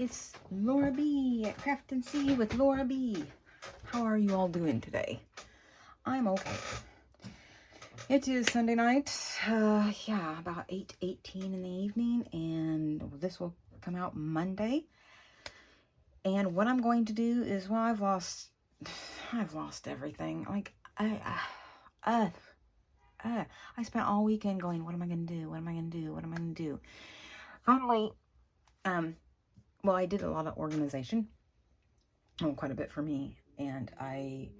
It's Laura B at Craft and C with Laura B. How are you all doing today? I'm okay. It is Sunday night, about 8:18 in the evening, and this will come out Monday. And what I'm going to do is, well, I've lost everything. Like, I spent all weekend going, what am I going to do? What am I going to do? What am I going to do? Finally, well, I did a lot of organization, quite a bit for me, and I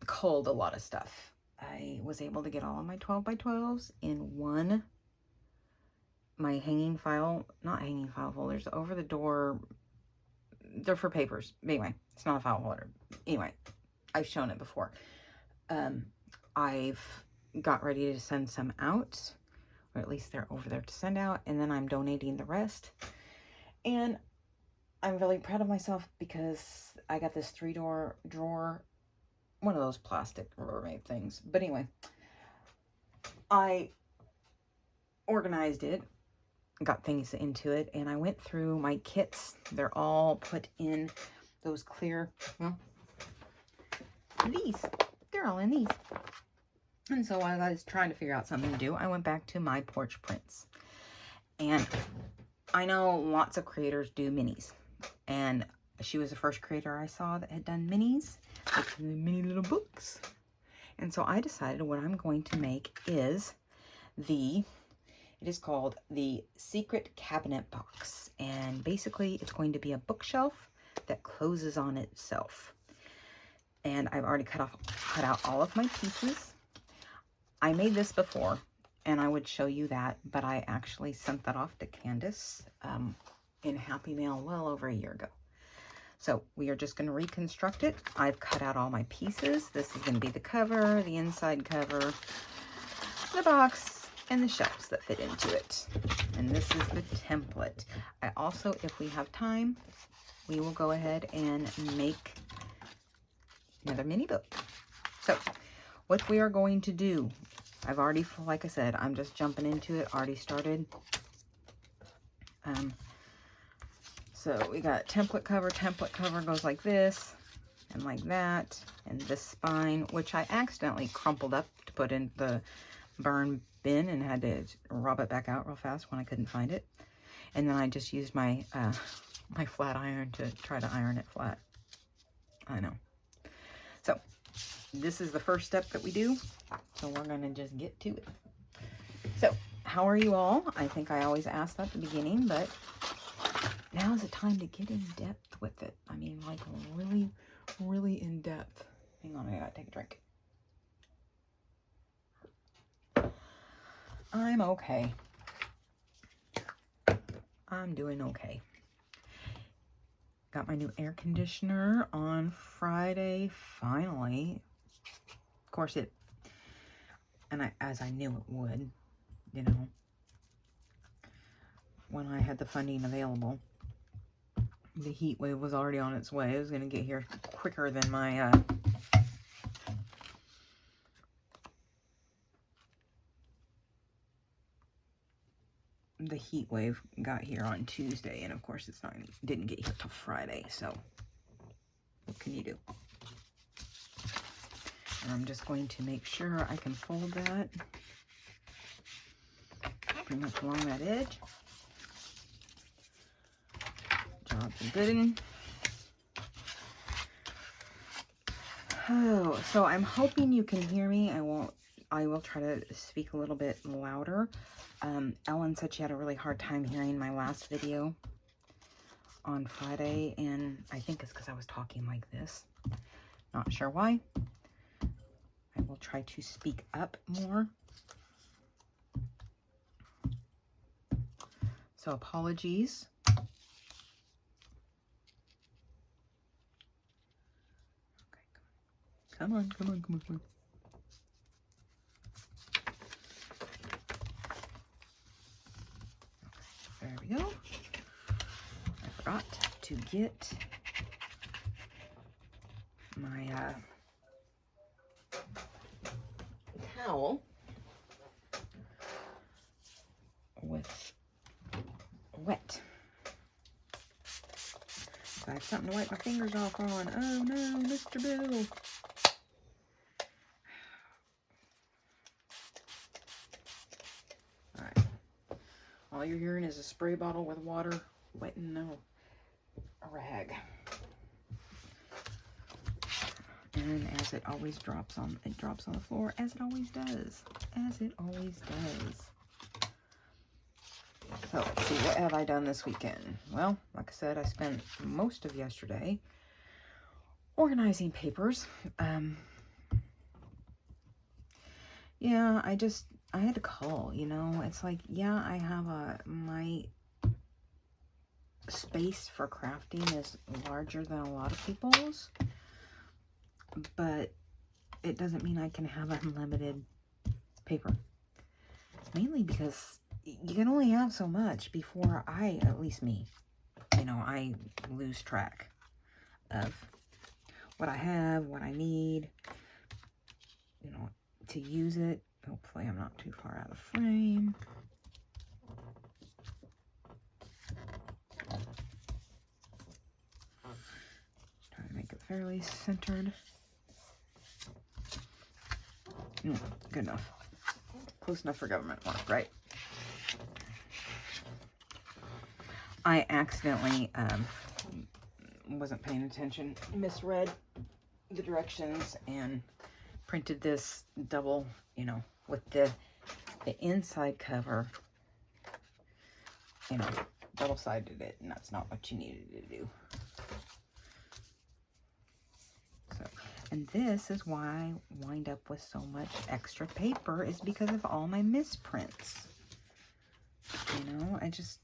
culled a lot of stuff. I was able to get all of my 12x12s in one, my not hanging file folders, over the door. They're for papers. Anyway, it's not a file folder. Anyway, I've shown it before. I've got ready to send some out, or at least they're over there to send out, and then I'm donating the rest. And I'm really proud of myself because I got this 3-drawer, one of those plastic Rubbermaid things. But anyway, I organized it, got things into it, and I went through my kits. They're all put in those clear, well, these. They're all in these. And so while I was trying to figure out something to do, I went back to my porch prints. And I know lots of creators do minis. And she was the first creator I saw that had done minis, like the mini little books. And so I decided what I'm going to make is it is called the Secret Cabinet Box. And basically it's going to be a bookshelf that closes on itself. And I've already cut out all of my pieces. I made this before, and I would show you that, but I actually sent that off to Candace in Happy Mail well over a year ago. So we are just going to reconstruct it. I've cut out all my pieces. This is going to be the cover, the inside cover, the box, and the shelves that fit into it. And this is the template. I also, if we have time, we will go ahead and make another mini book. So what we are going to do, I've already, like I said, I'm just jumping into it, already started. So we got template cover goes like this, and like that, and this spine, which I accidentally crumpled up to put in the burn bin and had to rub it back out real fast when I couldn't find it. And then I just used my, my flat iron to try to iron it flat. I know. So this is the first step that we do. So we're going to just get to it. So how are you all? I think I always ask that at the beginning, but now is the time to get in depth with it. I mean, like really, really in depth. Hang on, I gotta take a drink. I'm okay. I'm doing okay. Got my new air conditioner on Friday, finally. Of course as I knew it would, you know, when I had the funding available. The heat wave was already on its way. It was going to get here quicker than my the heat wave got here on Tuesday, and of course didn't get here till Friday. So what can you do? And I'm just going to make sure I can fold that pretty much along that edge. Jobs are good. Oh, so I'm hoping you can hear me. I will try to speak a little bit louder. Ellen said she had a really hard time hearing my last video on Friday, and I think it's because I was talking like this. Not sure why. I will try to speak up more. So apologies. Come on. Okay, there we go. I forgot to get my towel with wet. I have something to wipe my fingers off on. Oh no, Mr. Bill. Alright. All you're hearing is a spray bottle with water wetting a rag. And as it always drops on the floor, as it always does. As it always does. So, let's see, what have I done this weekend? Well, like I said, I spent most of yesterday organizing papers. Yeah, I had to call, you know. It's like, yeah, I have my space for crafting is larger than a lot of people's, but it doesn't mean I can have unlimited paper. Mainly because you can only have so much before at least me, you know, I lose track of what I have, what I need, you know, to use it. Hopefully I'm not too far out of frame. Try to make it fairly centered. Good enough. Close enough for government work, right? I accidentally wasn't paying attention, misread the directions, and printed this double, you know, with the inside cover, you know, double-sided it, and that's not what you needed to do. So, and this is why I wind up with so much extra paper, is because of all my misprints. You know, I just,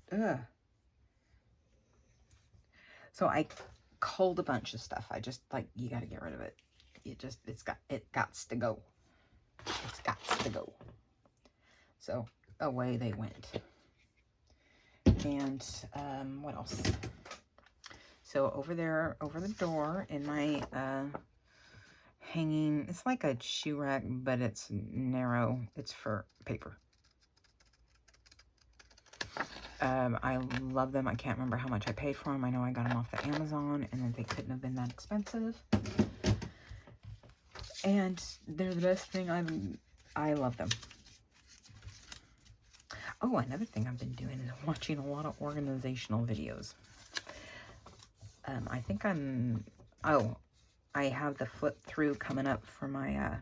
So I culled a bunch of stuff. I just, like, you got to get rid of it. It gots to go. It's gots to go. So away they went. And what else? So over there, over the door in my hanging, it's like a shoe rack, but it's narrow. It's for paper. I love them. I can't remember how much I paid for them. I know I got them off the Amazon, and then they couldn't have been that expensive. And they're the best thing I love them. Oh, another thing I've been doing is watching a lot of organizational videos. I think I have the flip through coming up for my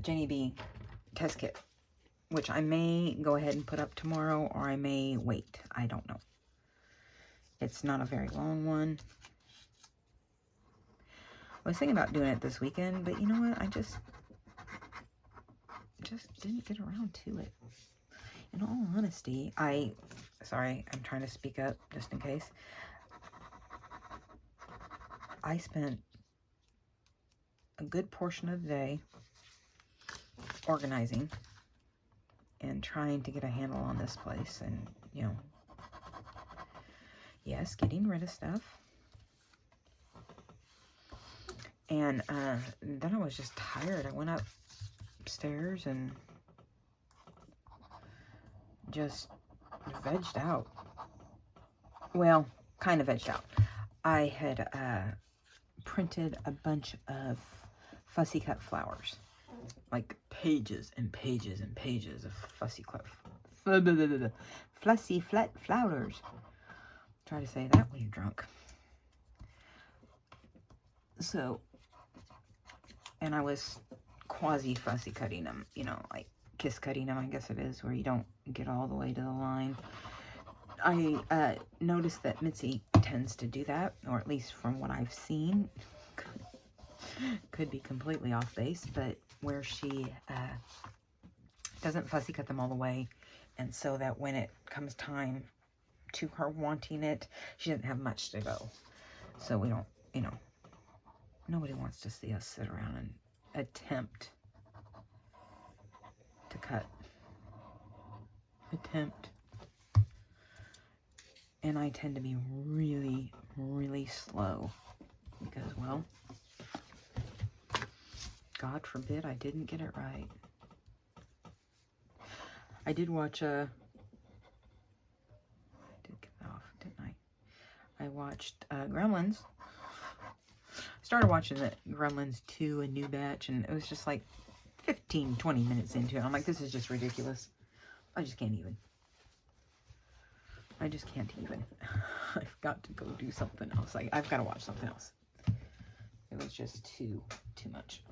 Jenny B test kit, which I may go ahead and put up tomorrow, or I may wait. I don't know. It's not a very long one. I was thinking about doing it this weekend, but you know what? I just didn't get around to it. In all honesty, sorry, I'm trying to speak up just in case. I spent a good portion of the day organizing and trying to get a handle on this place, and, you know, yes, getting rid of stuff. And then I was just tired. I went upstairs and just vegged out. Well, kind of vegged out. I had printed a bunch of fussy cut flowers. Like pages and pages and pages of fussy flat flowers. Try to say that when you're drunk. So, and I was quasi fussy cutting them, you know, like kiss cutting them, I guess it is, where you don't get all the way to the line. I noticed that Mitzi tends to do that, or at least from what I've seen. Could be completely off base, but where she doesn't fussy cut them all the way, and so that when it comes time to her wanting it, she doesn't have much to go. So we don't, you know, nobody wants to see us sit around and attempt to cut. And I tend to be really, really slow because, well, God forbid I didn't get it right. I did watch I watched Gremlins. Started watching the Gremlins 2, a new batch, and it was just like 15-20 minutes into it. I'm like, this is just ridiculous. I just can't even. I just can't even. I've got to go do something else. I've got to watch something else. It was just too much.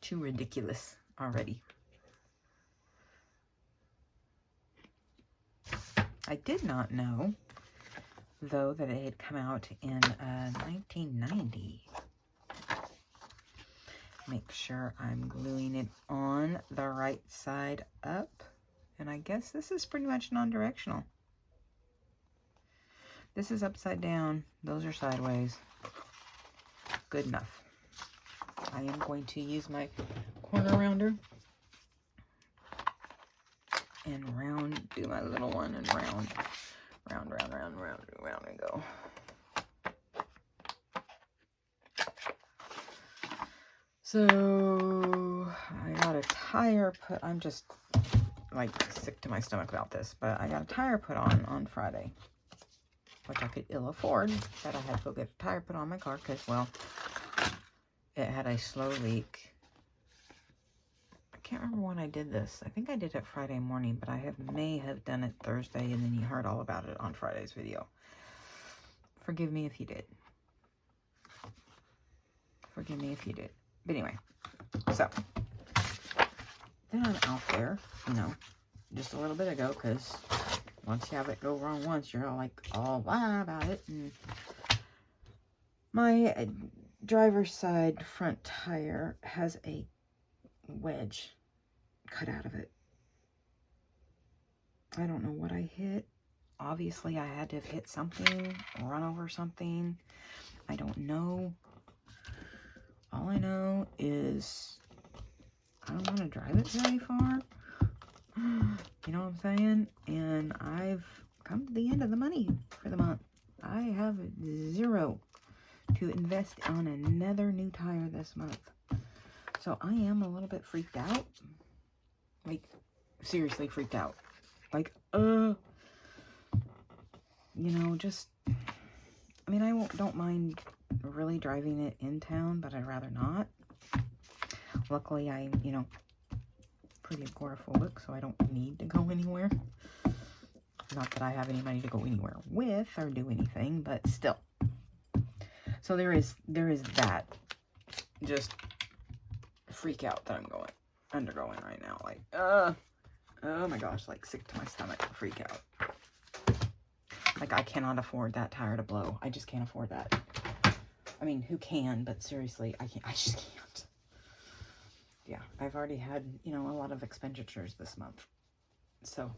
Too ridiculous already. I did not know, though, that it had come out in 1990. Make sure I'm gluing it on the right side up. And I guess this is pretty much non-directional. This is upside down. Those are sideways. Good enough. I am going to use my corner rounder and round, do my little one and round and go. So I got a tire put, I'm just like sick to my stomach about this, but I got a tire put on Friday, which I could ill afford, but I had to go get a tire put on my car because, well, it had a slow leak. I can't remember when I did this. I think I did it Friday morning, but I may have done it Thursday, and then you heard all about it on Friday's video. Forgive me if you did. Forgive me if you did. But anyway, so then I'm out there, you know, just a little bit ago, because once you have it go wrong once, you're all like, all blah about it. And my driver's side front tire has a wedge cut out of it. I don't know what I hit. Obviously, I had to have hit something, run over something. I don't know. All I know is I don't want to drive it very far. You know what I'm saying? And I've come to the end of the money for the month. I have zero to invest on another new tire this month. So I am a little bit freaked out. Like, seriously freaked out. Like, you know, just, I mean, I don't mind really driving it in town, but I'd rather not. Luckily, I'm, you know, pretty agoraphobic, so I don't need to go anywhere. Not that I have anybody to go anywhere with or do anything, but still. So there is that just freak out that I'm undergoing right now. Like, oh my gosh, like sick to my stomach freak out. Like, I cannot afford that tire to blow. I just can't afford that. I mean, who can? But seriously, I just can't. Yeah, I've already had, you know, a lot of expenditures this month. So,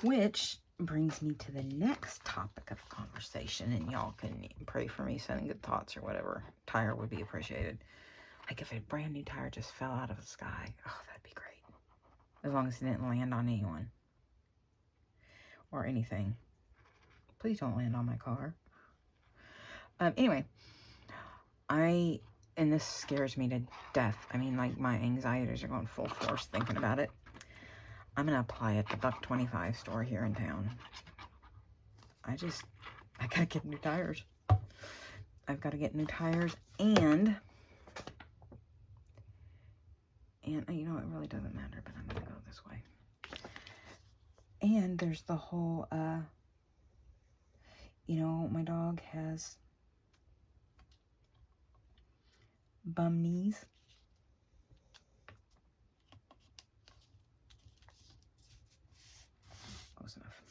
which brings me to the next topic of conversation, and y'all can pray for me, sending good thoughts or whatever. Tire would be appreciated. Like, if a brand new tire just fell out of the sky, oh, that'd be great. As long as it didn't land on anyone or anything. Please don't land on my car. Anyway, and this scares me to death. I mean, like, my anxieties are going full force thinking about it. I'm going to apply at the $1.25 store here in town. I got to get new tires. I've got to get new tires, and you know, it really doesn't matter, but I'm going to go this way. And there's the whole, you know, my dog has bum knees. Close enough.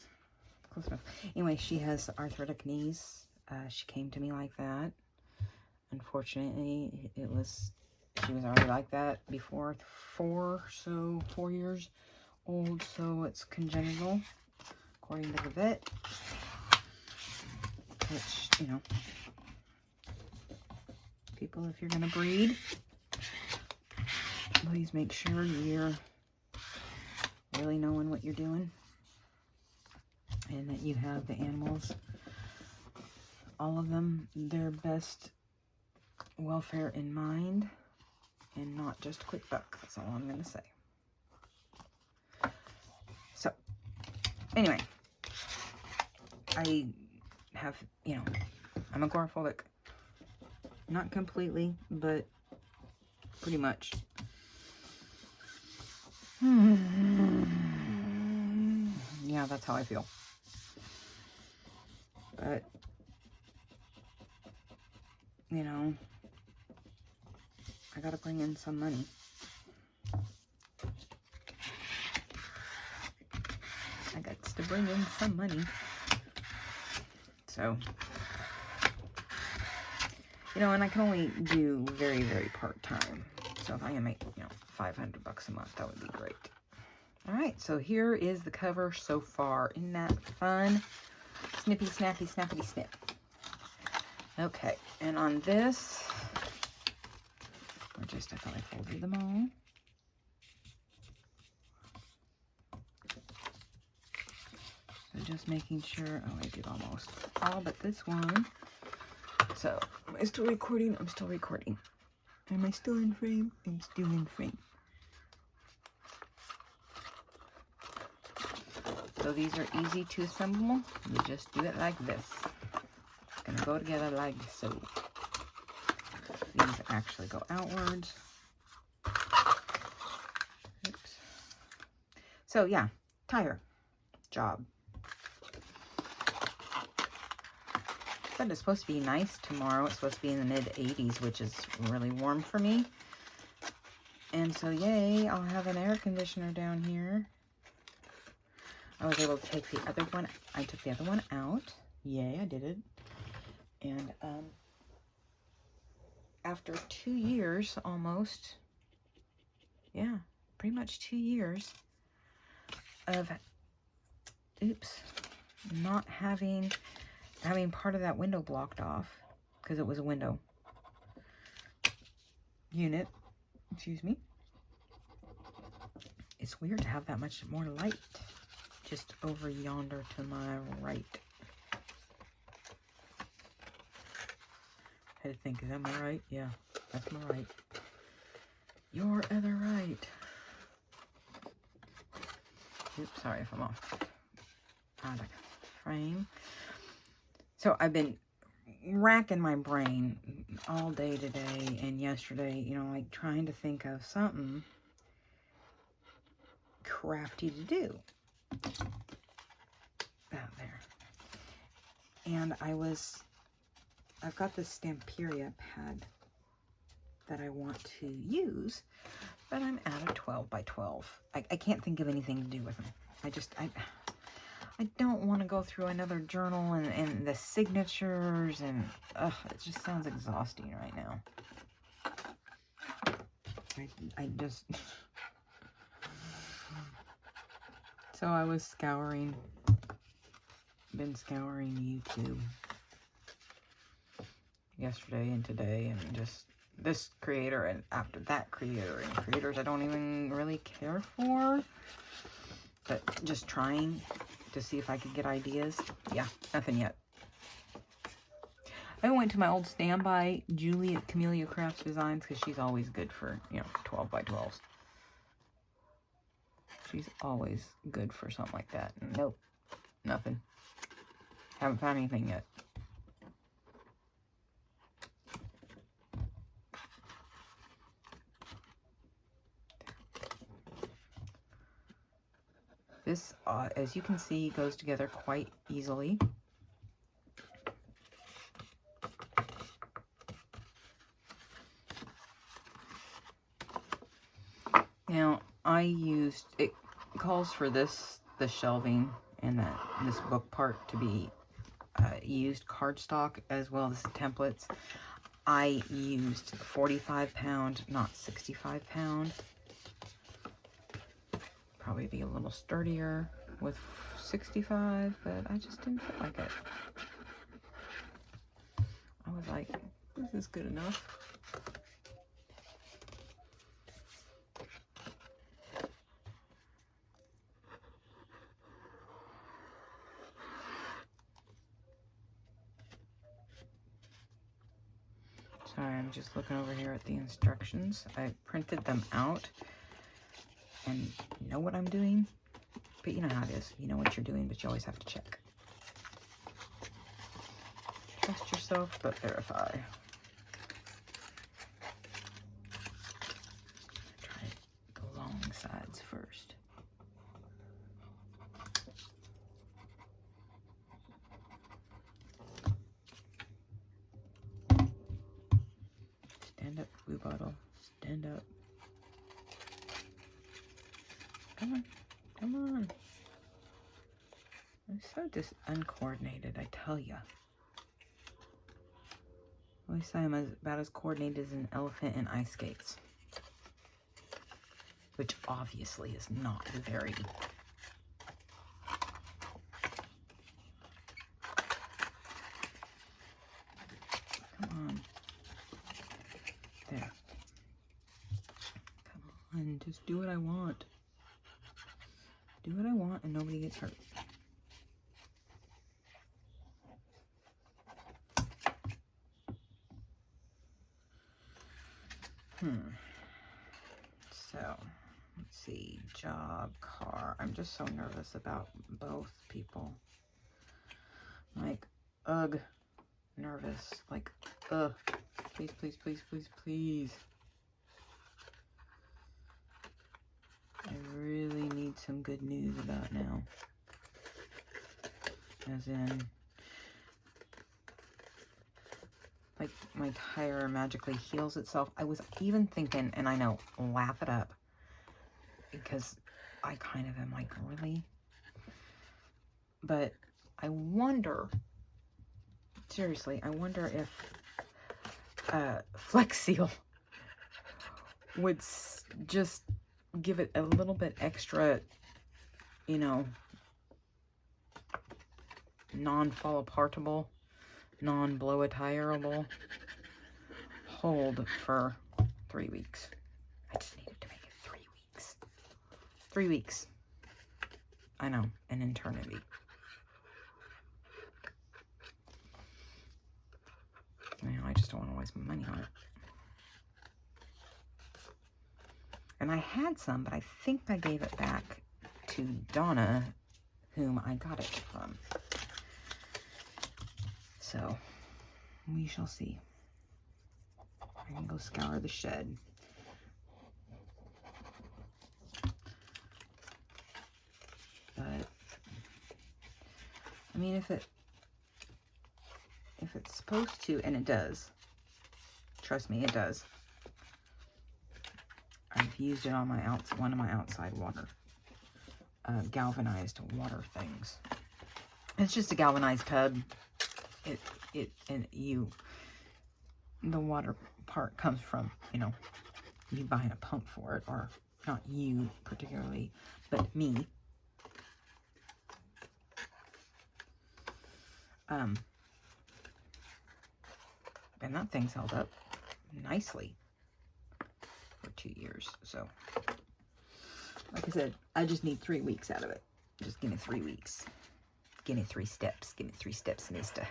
Close enough. Anyway, she has arthritic knees. She came to me like that. Unfortunately, she was already like that before 4 years old, so it's congenital, according to the vet. Which, you know, people, if you're going to breed, please make sure you're really knowing what you're doing, and that you have the animals, all of them, their best welfare in mind, and not just a quick buck. That's all I'm going to say. So, anyway, I have, you know, I'm agoraphobic. Not completely, but pretty much. Yeah, that's how I feel. But, you know, I gotta bring in some money. I got to bring in some money. So, you know, and I can only do very, very part-time. So if I can make, you know, $500 a month, that would be great. All right, so here is the cover so far. Isn't that fun? Snippy, snappy, snappity, snip. Okay, and on this, I thought I folded them all. So just making sure, oh, I did almost all but this one. So, am I still recording? I'm still recording. Am I still in frame? I'm still in frame. So these are easy to assemble. You just do it like this. It's gonna go together like so. These actually go outwards. Oops. So yeah, tire job. But it's supposed to be nice tomorrow. It's supposed to be in the mid-80s, which is really warm for me. And so yay, I'll have an air conditioner down here. I was able to take the other one. I took the other one out. Yay, I did it. And after 2 years almost, yeah, pretty much 2 years of, not having part of that window blocked off because it was a window unit, excuse me. It's weird to have that much more light just over yonder to my right. I had to think, is that my right? Yeah, that's my right. Your other right. Oops, sorry if I'm off out of frame. So I've been racking my brain all day today and yesterday, you know, like trying to think of something crafty to do out there. And I've got this Stamperia pad that I want to use, but I'm out of 12 by 12. I can't think of anything to do with them. I don't want to go through another journal and the signatures and it just sounds exhausting right now. I just so I was been scouring YouTube yesterday and today, and just this creator and after that creator and creators I don't even really care for, but just trying to see if I could get ideas. Yeah, nothing yet. I went to my old standby, Julie at Camellia Crafts Designs, because she's always good for, you know, 12 by 12s. She's always good for something like that. Nope, nothing. Haven't found anything yet. This, as you can see, goes together quite easily. Now, it calls for the shelving and this book part to be used cardstock as well as the templates. I used 45 pound, not 65 pound. Probably be a little sturdier with 65, but I just didn't feel like it. I was like, this is good enough. Sorry, I'm just looking over here at the instructions. I printed them out and know what I'm doing, but you know how it is. You know what you're doing, but you always have to check. Trust yourself, but verify. Try the long sides first. Stand up, blue bottle. Stand up. Come on. Come on. I'm so uncoordinated, I tell ya. At least I am about as coordinated as an elephant in ice skates. Which obviously is not very... Come on. There. Come on, just do what I want. Do what I want and nobody gets hurt. So, let's see. Job, car. I'm just so nervous about both people. Like, ugh. Nervous. Like, ugh. Please, please, please, please, please. I really need some good news about now. As in, like, my tire magically heals itself. I was even thinking, and I know, laugh it up, because I kind of am like, really? But I wonder, seriously, I wonder if Flex Seal would just give it a little bit extra, you know, non-fall apartable, non-blow-a-tireable hold for 3 weeks. I just needed to make it 3 weeks. 3 weeks. I know, an eternity. You know, I just don't want to waste my money on it. And I had some, but I think I gave it back to Donna, whom I got it from. So, we shall see. I can go scour the shed. But, I mean, if it's supposed to, and it does, trust me, it does. I've used it on my one of my outside water, galvanized water things. It's just a galvanized tub. The water part comes from, you know, you buying a pump for it, or not you particularly, but me. And that thing's held up nicely for 2 years. So, like I said, I just need 3 weeks out of it. Just give me 3 weeks. Give me 3 steps. Give me 3 steps, mister.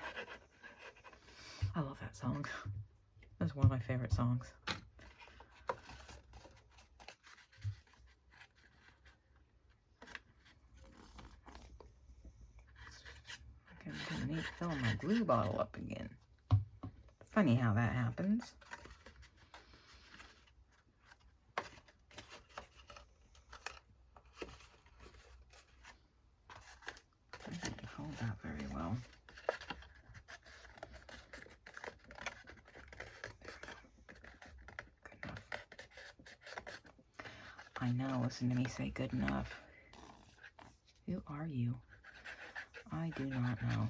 I love that song. That's one of my favorite songs. I need to fill my glue bottle up again. Funny how that happens. I didn't fold that very well. Good enough. I know, listen to me say good enough. Who are you? I do not know.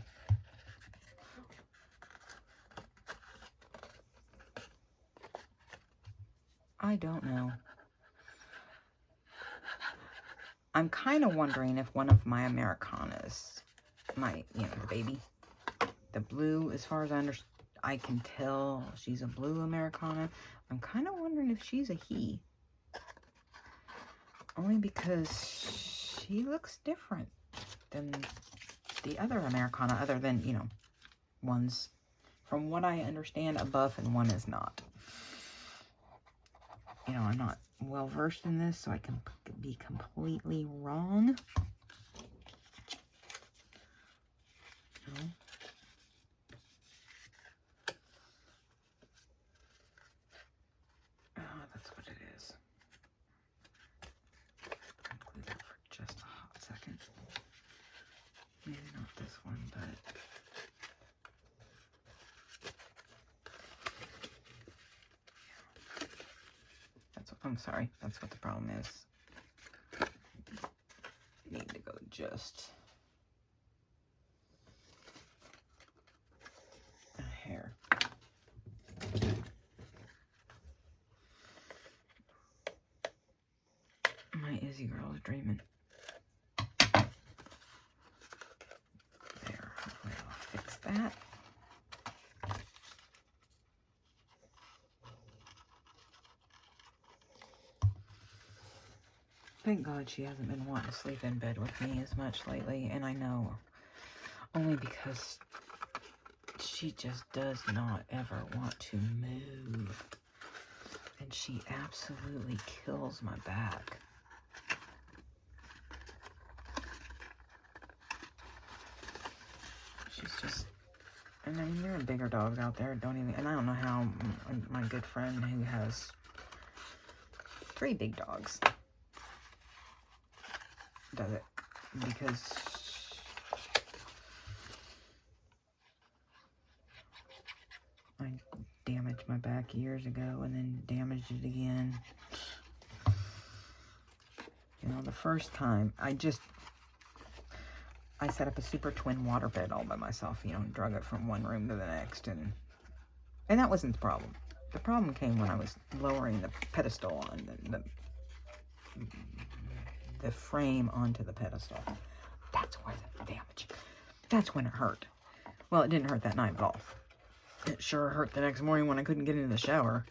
I don't know. I'm kind of wondering if one of my Americanas, the baby, the blue, as far as I can tell, she's a blue Americana. I'm kind of wondering if she's a he. Only because she looks different than the other Americana, other than, you know, one's, from what I understand, a buff and one is not. You know, I'm not well versed in this, so I can be completely wrong. No. I'm sorry. That's what the problem is. Need to go just a hair. My Izzy girl is dreaming. There, hopefully I'll fix that. Thank God she hasn't been wanting to sleep in bed with me as much lately, and I know only because she just does not ever want to move, and she absolutely kills my back. She's just, and I mean, there are bigger dogs out there, and I don't know how my good friend who has 3 big dogs does it, because I damaged my back years ago and then damaged it again. You know, the first time I set up a super twin waterbed all by myself, you know, and drug it from one room to the next, and that wasn't the problem. The problem came when I was lowering the pedestal on the frame onto the pedestal. That's where the damage. That's when it hurt. Well, it didn't hurt that night at all. It sure hurt the next morning when I couldn't get into the shower.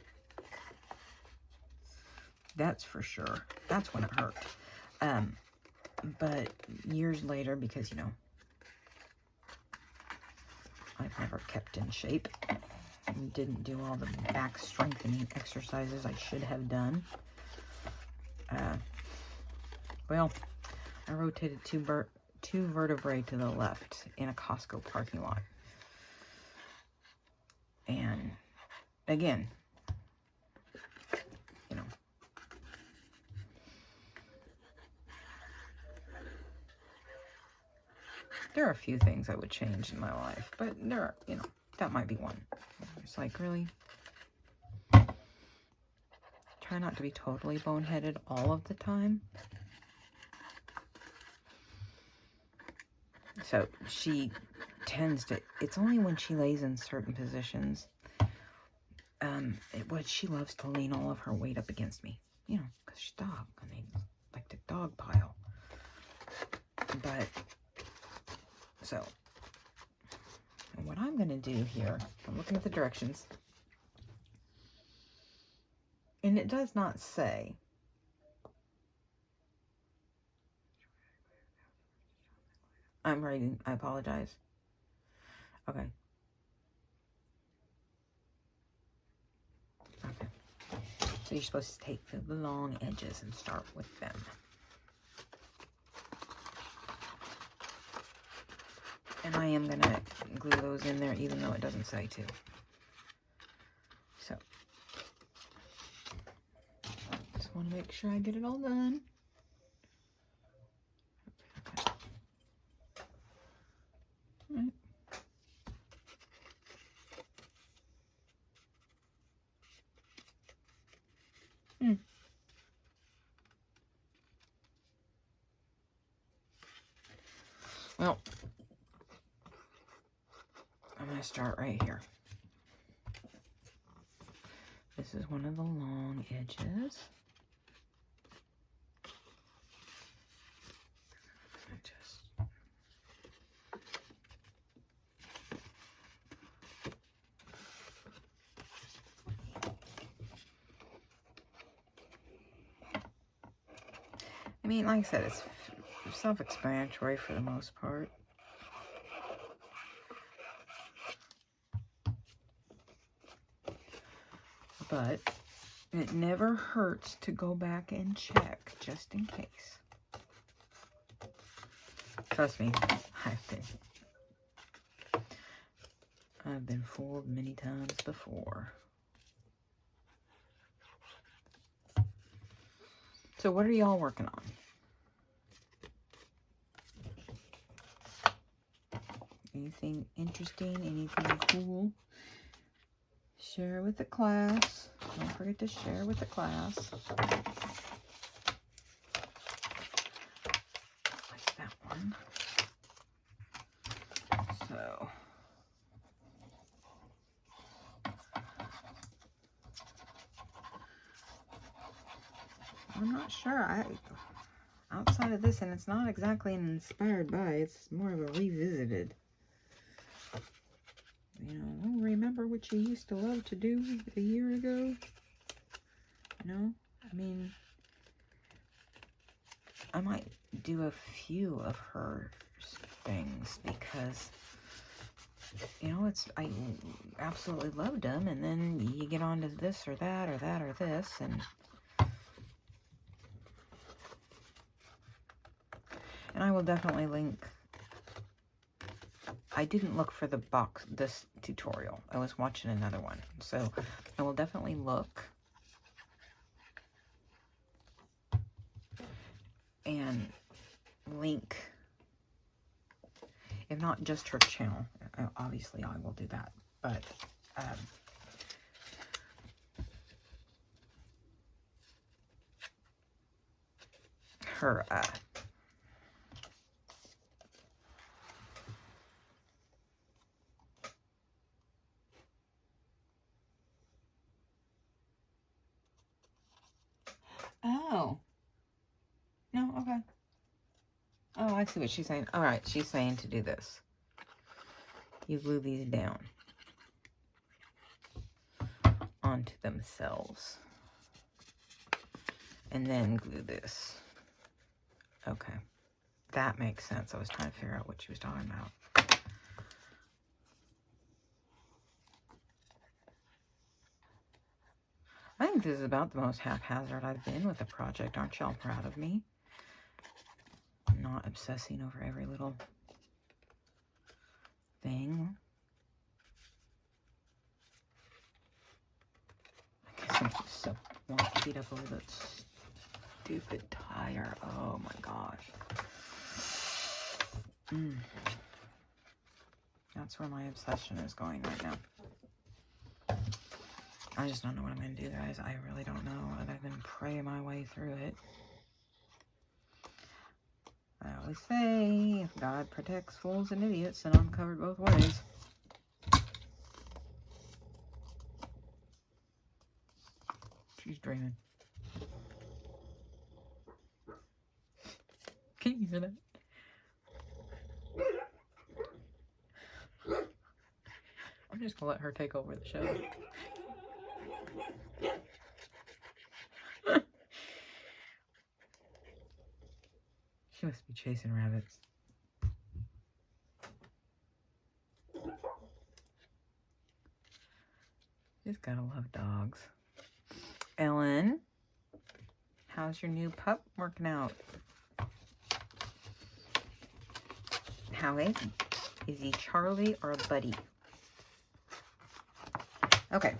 That's for sure. That's when it hurt. But years later, because, you know, I've never kept in shape and didn't do all the back strengthening exercises I should have done. Well, I rotated two vertebrae to the left in a Costco parking lot. And again, you know, there are a few things I would change in my life, but there are, you know, that might be one. It's like, really? Try not to be totally boneheaded all of the time. So she tends to, it's only when she lays in certain positions, what she loves to lean all of her weight up against me, you know, because she's a dog. I mean, like the dog pile. But, so, and what I'm going to do here, I'm looking at the directions, and it does not say, I'm reading, I apologize. Okay. Okay. So you're supposed to take the long edges and start with them. And I am going to glue those in there even though it doesn't say to. So, just want to make sure I get it all done. Okay. All right. Well, I'm going to start right here. This is one of the long edges. I mean, like I said, it's self-explanatory for the most part. But it never hurts to go back and check, just in case. Trust me, I've been fooled many times before. So what are y'all working on? Anything interesting? Anything cool? Share with the class. Don't forget to share with the class. Like that one. So. I'm not sure. Outside of this, and it's not exactly an inspired by, it's more of a revisited. You know, remember what you used to love to do a year ago? You know, I mean, I might do a few of her things because, you know, I absolutely loved them, and then you get on to this or that or that or this, and I will definitely link. I didn't look for this tutorial. I was watching another one. So I will definitely look and link, if not just her channel. Obviously, I will do that. But her oh. No, okay. Oh, I see what she's saying. All right, she's saying to do this. You glue these down onto themselves. And then glue this. Okay. That makes sense. I was trying to figure out what she was talking about. I think this is about the most haphazard I've been with a project. Aren't y'all proud of me? Not obsessing over every little thing. I guess I'm just so want to beat up over that stupid tire. Oh my gosh. That's where my obsession is going right now. I just don't know what I'm going to do, guys. I really don't know. And I've been praying my way through it. I always say, if God protects fools and idiots, then I'm covered both ways. She's dreaming. Can you hear that? I'm just going to let her take over the show. She must be chasing rabbits. Just gotta love dogs. Ellen, how's your new pup working out? How is he? Is he Charlie or a buddy? Okay.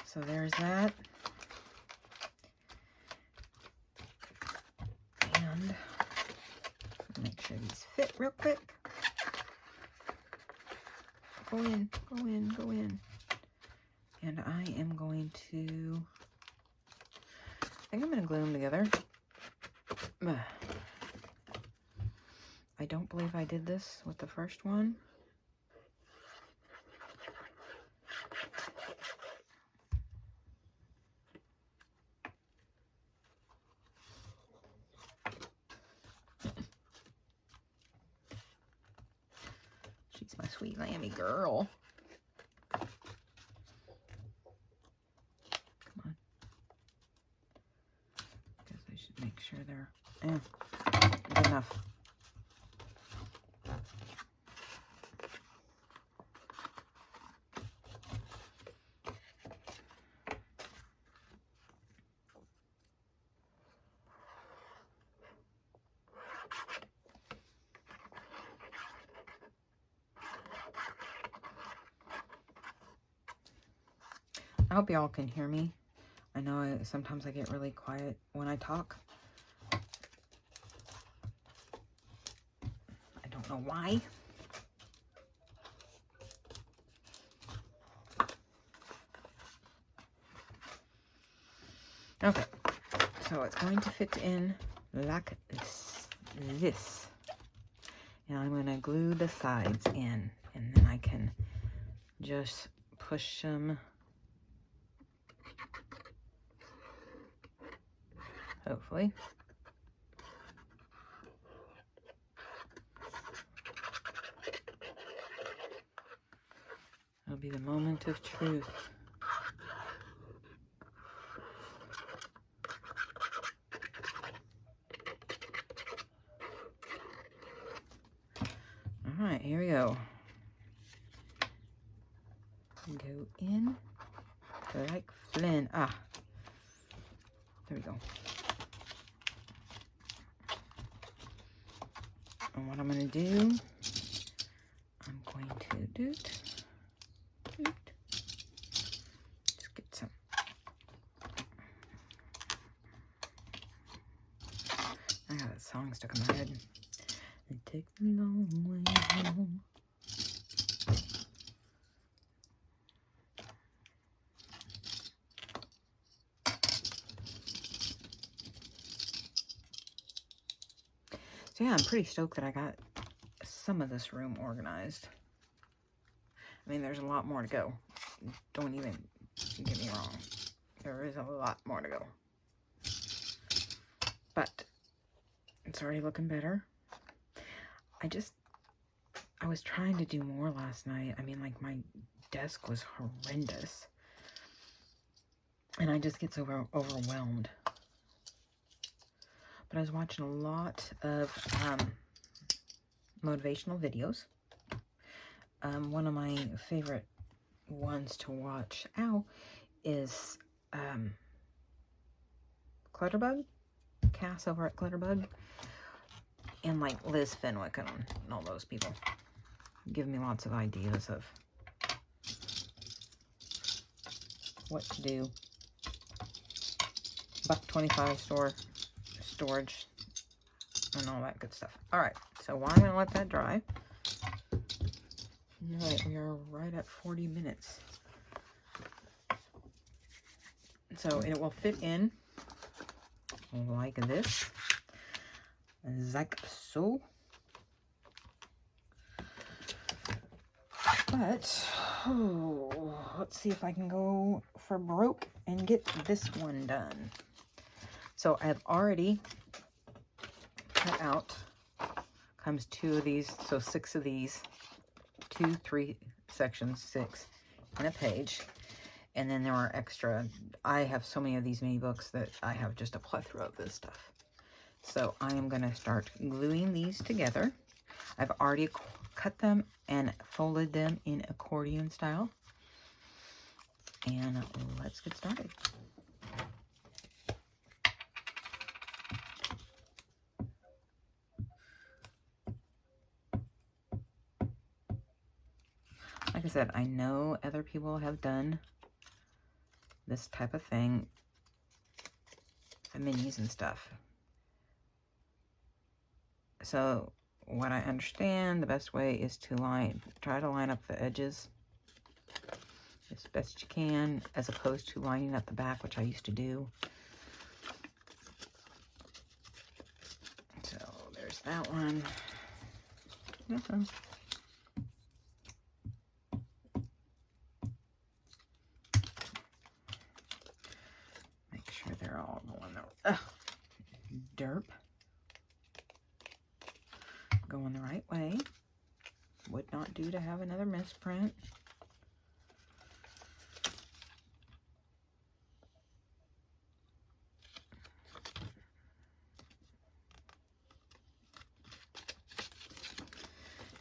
So there's that. And make sure these fit real quick. Go in, go in, go in. And I am going to, I think I'm going to glue them together. I don't believe I did this with the first one. She's my sweet lammy girl. Come on. Guess I should make sure they're good enough. I hope y'all can hear me. I know sometimes I get really quiet when I talk. I don't know why. it's going to fit in like this. And I'm going to glue the sides in, and then I can just push them, hopefully. It'll be the moment of truth. All right, here we go. Go in like Flynn. Ah, there we go. And what I'm going to do, I'm going to just get some. I got that song stuck in my head. And take the long way home. So yeah, I'm pretty stoked that I got some of this room organized. I mean, there's a lot more to go. Don't even get me wrong. There is a lot more to go. But it's already looking better. I was trying to do more last night. I mean, like, my desk was horrendous. And I just get so overwhelmed. But I was watching a lot of motivational videos. One of my favorite ones to watch is Clutterbug, Cass over at Clutterbug, and like Liz Fenwick and all those people give me lots of ideas of what to do. $1.25 storage and all that good stuff. All right, so I'm gonna let that dry. All right, we are right at 40 minutes. So it will fit in like this, like so. But let's see if I can go for broke and get this one done. So I've already cut out, comes 2 of these, so 6 of these, 2, 3 sections, 6 in a page. And then there are extra. I have so many of these mini books that I have just a plethora of this stuff. So I am going to start gluing these together. I've already cut them and folded them in accordion style. And let's get started. Like I said, I know other people have done this type of thing, the minis and stuff. So what I understand, the best way is to try to line up the edges as best you can, as opposed to lining up the back, which I used to do. So there's that one. Make sure they're all going the derp. Going the right way. Would not do to have another misprint.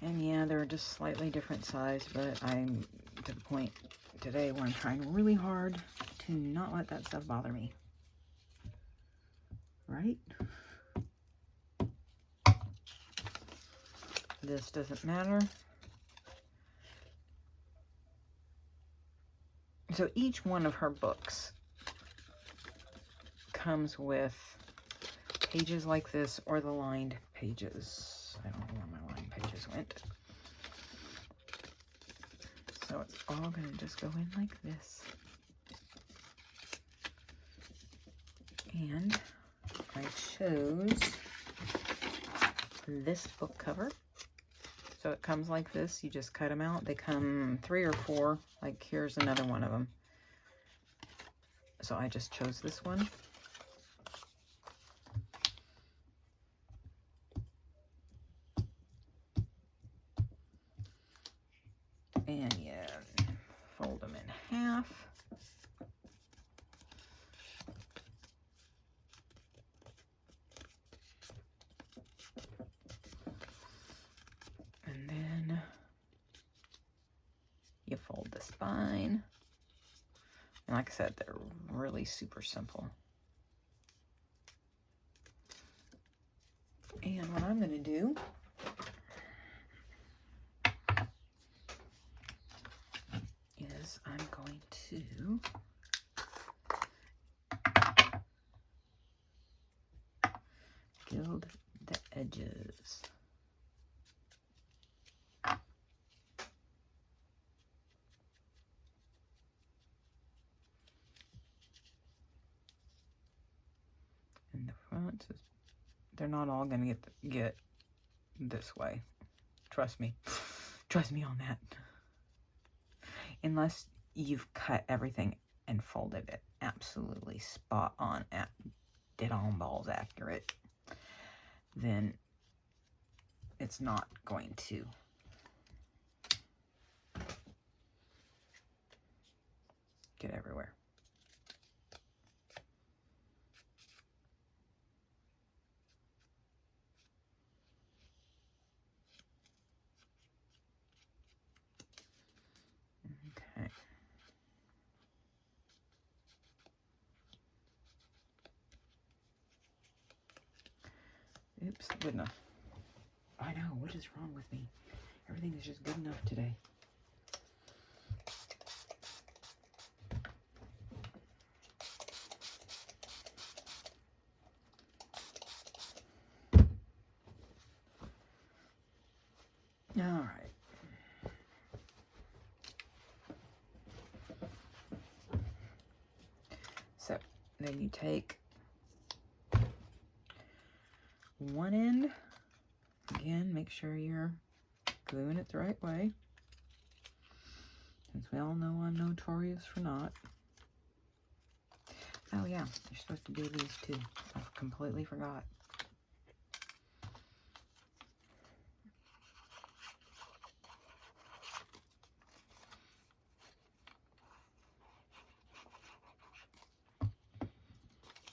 And yeah, they're just slightly different size, but I'm to the point today where I'm trying really hard to not let that stuff bother me. Right? This doesn't matter. So each one of her books comes with pages like this or the lined pages. I don't know where my lined pages went. So it's all going to just go in like this. And I chose this book cover. So it comes like this. You just cut them out. They come 3 or 4. Like here's another one of them. So I just chose this one. And you fold them in half. And then you fold the spine. And like I said, they're really super simple. And what I'm going to do is I'm going to gild the edges. And the front is, they're not all going to get this way. Trust me. Trust me on that. Unless you've cut everything and folded it absolutely spot on, dead on balls accurate, then it's not going to get everywhere. Okay. Oops, good enough. I know, what is wrong with me? Everything is just good enough today. All right. So then you take one end. Again, make sure you're gluing it the right way, since we all know I'm notorious for not. Oh yeah, you're supposed to do these too. I completely forgot.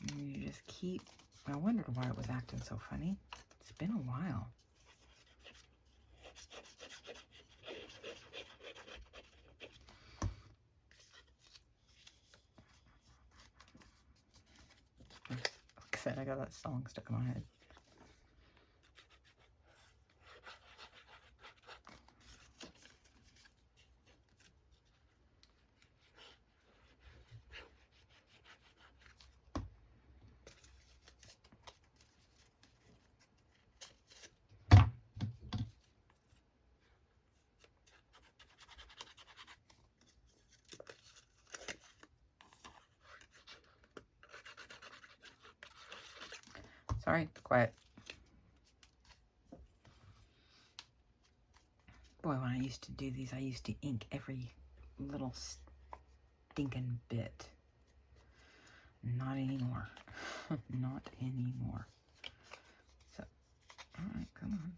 And you just keep, I wondered why it was acting so funny. It's been a while. Like I said, I got that song stuck in my head. Sorry, quiet. Boy, when I used to do these, I used to ink every little stinking bit. Not anymore. Not anymore. So, alright, come on.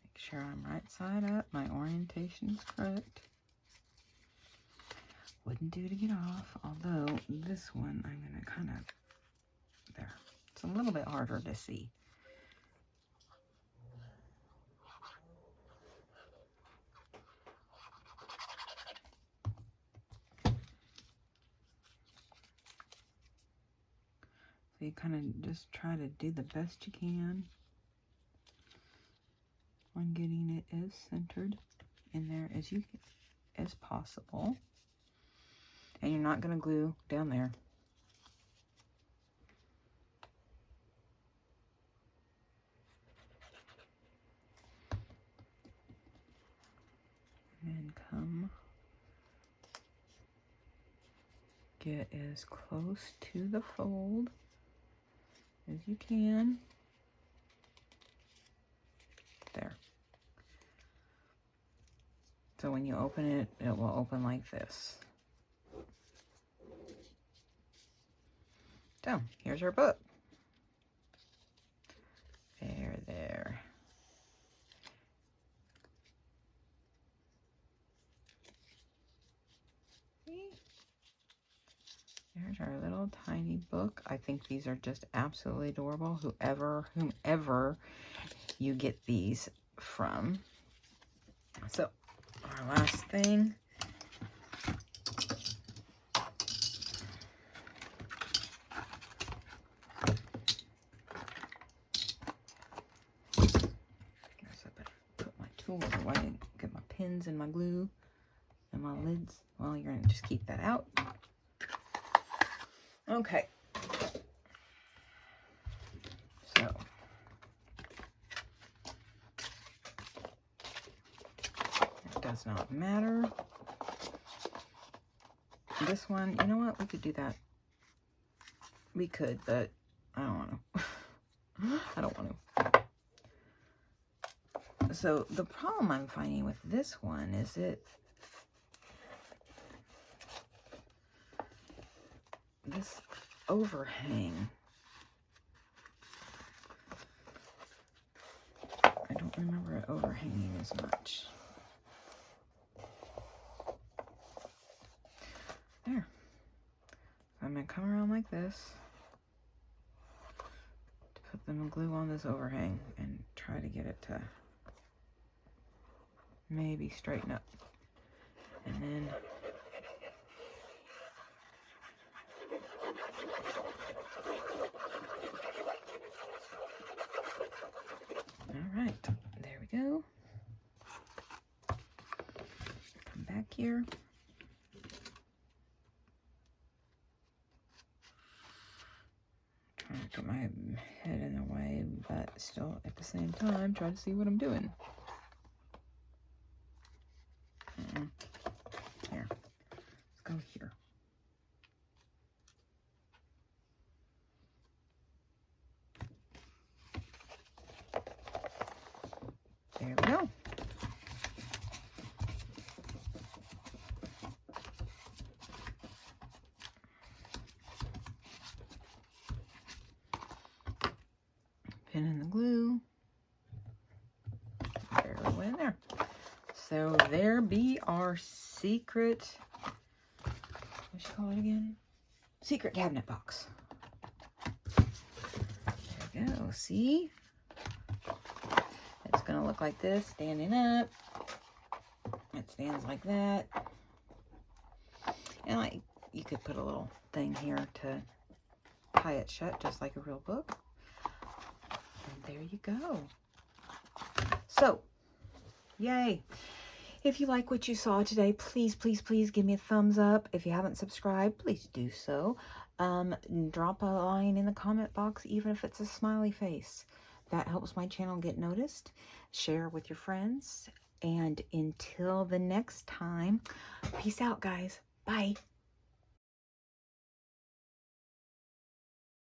Make sure I'm right side up. My orientation is correct. Wouldn't do to get off, although this one I'm going to kind of, there. It's a little bit harder to see. So you kind of just try to do the best you can on getting it as centered in there as possible. And you're not going to glue down there. And come get as close to the fold as you can. There. So when you open it, it will open like this. So here's our book. There. See? There's our little tiny book. I think these are just absolutely adorable. Whomever you get these from. So our last thing. Guess I better put my tools away and get my pins and my glue and my lids. Well, you're gonna just keep that out. Okay. So it does not matter. This one, you know what? We could do that. We could, but I don't want to. I don't want to. So the problem I'm finding with this one is this overhang. I don't remember it overhanging as much. There. So I'm going to come around like this to put the glue on this overhang and try to get it to maybe straighten up. And then all right, there we go. Come back here. Trying to get my head in the way, but still at the same time try to see what I'm doing. Here, let's go here. There we go. Pin in the glue. There we went in there. So there be our secret, what you call it again? Secret cabinet box. There we go. See? It's going to look like this, standing up. It stands like that. And you could put a little thing here to tie it shut, just like a real book. And there you go. So, yay. If you like what you saw today, please, please, please give me a thumbs up. If you haven't subscribed, please do so. Drop a line in the comment box, even if it's a smiley face. That helps my channel get noticed. Share with your friends. And until the next time, peace out, guys. Bye.